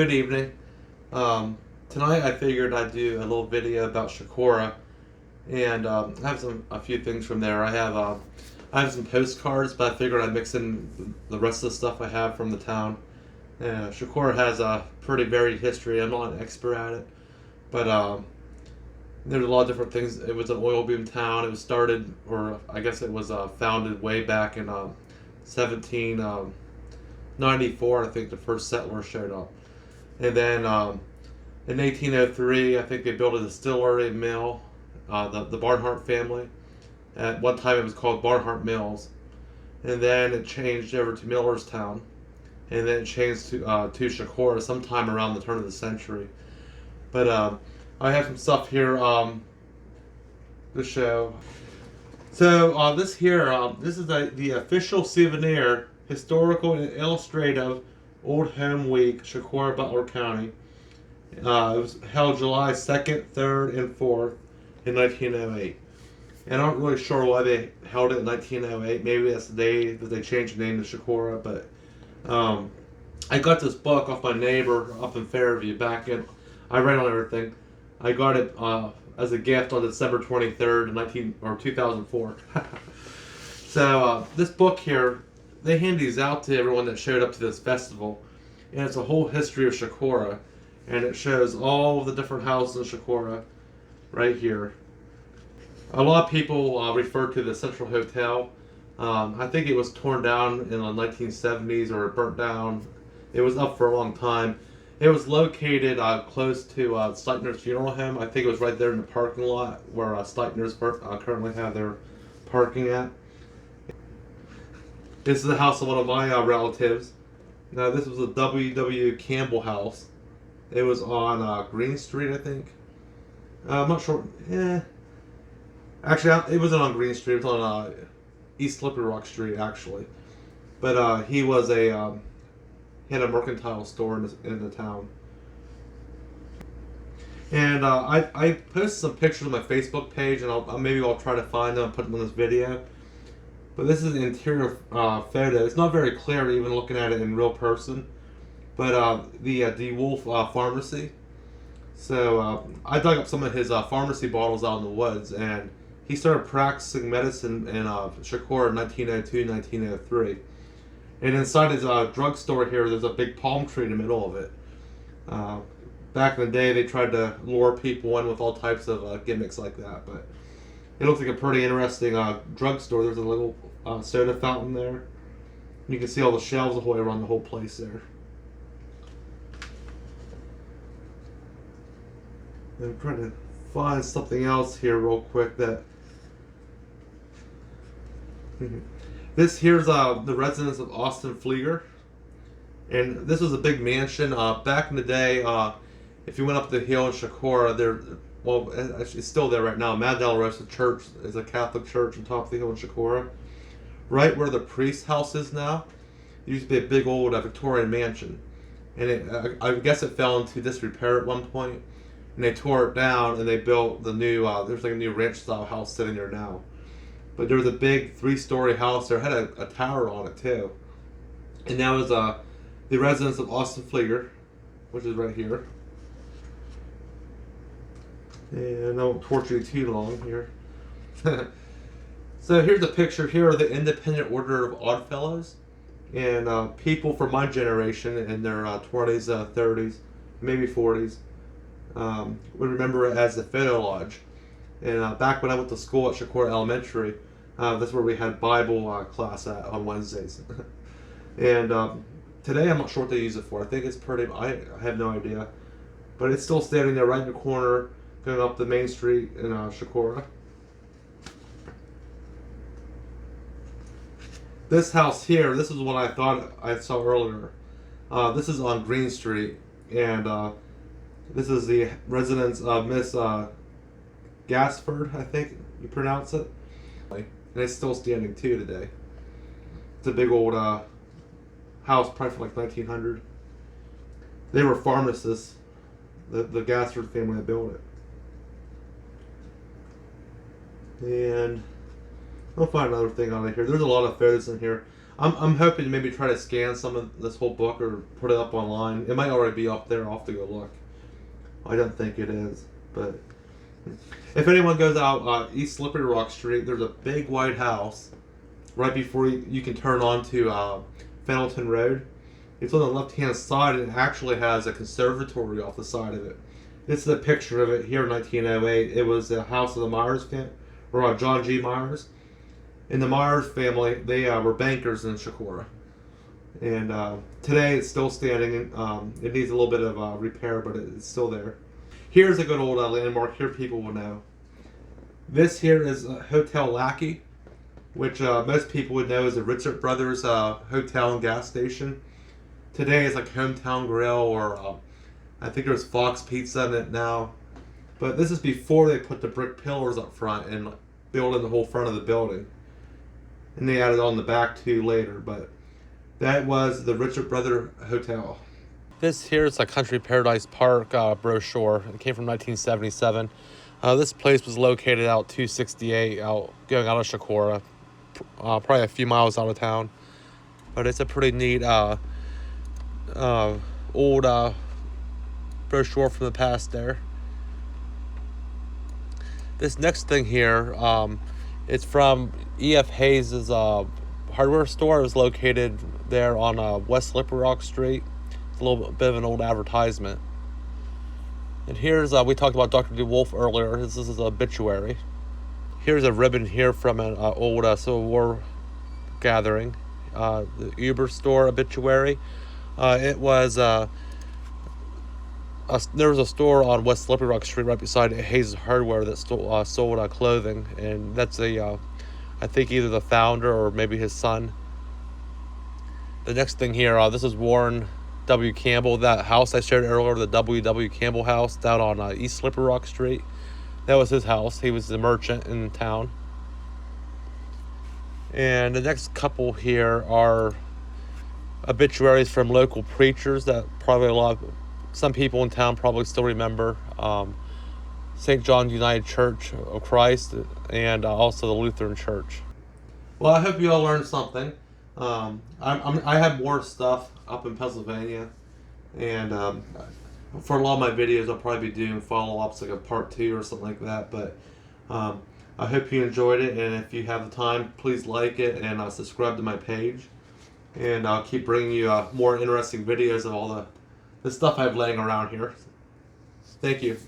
Good evening. Tonight I figured I'd do a little video about Chicora, and I have a few things from there. I have some postcards, but I figured I'd mix in the rest of the stuff I have from the town. Chicora has a pretty varied history. I'm not an expert at it, but there's a lot of different things. It was an oil boom town. It was started, or I guess it was founded way back in 1794. I think the first settlers showed up. And then in 1803, I think they built a distillery mill, the Barnhart family. At one time, it was called Barnhart Mills. And then it changed over to Millerstown. And then it changed to Chicora sometime around the turn of the century. But I have some stuff here to show. So this is the official souvenir, historical and illustrative Old Home Week, Chicora, Butler County. It was held July 2nd, 3rd, and 4th in 1908. And I'm not really sure why they held it in 1908. Maybe that's the day that they changed the name to Chicora. But I got this book off my neighbor up in Fairview I read on everything. I got it as a gift on December 23rd, 2004. So this book here, they hand these out to everyone that showed up to this festival, and it's a whole history of Chicora, and it shows all of the different houses in Chicora right here. A lot of people refer to the Central Hotel. I think it was torn down in the 1970s or burnt down. It was up for a long time. It was located close to Steitner's funeral home. I think it was right there in the parking lot where Steitner's currently have their parking at. This is the house of one of my relatives. Now, this was a W. Campbell House. It was on Green Street, I think. I'm not sure. Actually, it wasn't on Green Street. It was on East Slippery Rock Street, actually. But he had a mercantile store in the town. And I posted some pictures on my Facebook page, and maybe I'll try to find them and put them in this video. But this is an interior photo. It's not very clear even looking at it in real person. But the Wolf Pharmacy. So I dug up some of his pharmacy bottles out in the woods, and he started practicing medicine in Chicora in 1902, 1903. And inside his drugstore here, there's a big palm tree in the middle of it. Back in the day, they tried to lure people in with all types of gimmicks like that, but it looks like a pretty interesting drugstore. There's a little soda fountain there. You can see all the shelves the whole way around the whole place there. I'm trying to find something else here real quick that... This here's the residence of Austin Flieger. And this was a big mansion. Back in the day, if you went up the hill in Chicora, it's still there right now. Mad Del Rosa Church is a Catholic church on top of the hill in Chicora. Right where the priest's house is now, it used to be a big old Victorian mansion. And I guess it fell into disrepair at one point. And they tore it down and they built the new, there's like a new ranch style house sitting there now. But there was a big 3-story house there. It had a tower on it too. And that was the residence of Austin Flieger, which is right here. And I won't torture you too long here. So here's a picture. Here are the Independent Order of Oddfellows. And people from my generation in their 20s, 30s, maybe 40s, would remember it as the Photo Lodge. And back when I went to school at Chicora Elementary, that's where we had Bible class on Wednesdays. And today I'm not sure what they use it for. I think it's I have no idea. But it's still standing there right in the corner, going up the main street in Chicora. This house here, this is what I thought I saw earlier. This is on Green Street, and this is the residence of Miss Gasford, I think you pronounce it. And it's still standing too today. It's a big old house, probably from like 1900. They were pharmacists, the Gasford family that built it. And I'll find another thing on here. There's a lot of photos in here. I'm hoping to maybe try to scan some of this whole book or put it up online. It might already be up there. I'll have to go look. I don't think it is, but if anyone goes out East Slippery Rock Street, there's a big white house right before you can turn onto Fenelton Road. It's on the left-hand side, and it actually has a conservatory off the side of it. This is a picture of it here in 1908. It was the house of the Myers family, or John G. Myers. And the Myers family, they were bankers in Chicora. And today it's still standing. It needs a little bit of repair, but it's still there. Here's a good old landmark. Here people will know. This here is Hotel Lackey, which most people would know as the Richard Brothers Hotel and Gas Station. Today it's like Hometown Grill, or I think there's Fox Pizza in it now. But this is before they put the brick pillars up front and built in the whole front of the building. And they added on the back too later, but that was the Richard Brother Hotel. This here is a Country Paradise Park brochure. It came from 1977. This place was located out 268, going out of Chicora, probably a few miles out of town. But it's a pretty neat old brochure from the past there. This next thing here, it's from E.F. Hayes' hardware store. It was located there on West Slippery Rock Street. It's a little bit of an old advertisement. And here's, we talked about Dr. DeWolf earlier. This is an obituary. Here's a ribbon here from an old Civil War gathering. The Uber store obituary. It was, there was a store on West Slippery Rock Street right beside Hayes Hardware that sold clothing. And that's I think either the founder or maybe his son. The next thing here, this is Warren W. Campbell. That house I showed earlier, the W. Campbell house down on East Slippery Rock Street. That was his house. He was the merchant in town. And the next couple here are obituaries from local preachers that probably some people in town probably still remember. St. John United Church of Christ, and also the Lutheran Church. Well, I hope you all learned something. I have more stuff up in Pennsylvania, and for a lot of my videos I'll probably be doing follow-ups, like a part 2 or something like that. But I hope you enjoyed it, and if you have the time, please like it and subscribe to my page, and I'll keep bringing you more interesting videos of all the stuff I have laying around here. Thank you.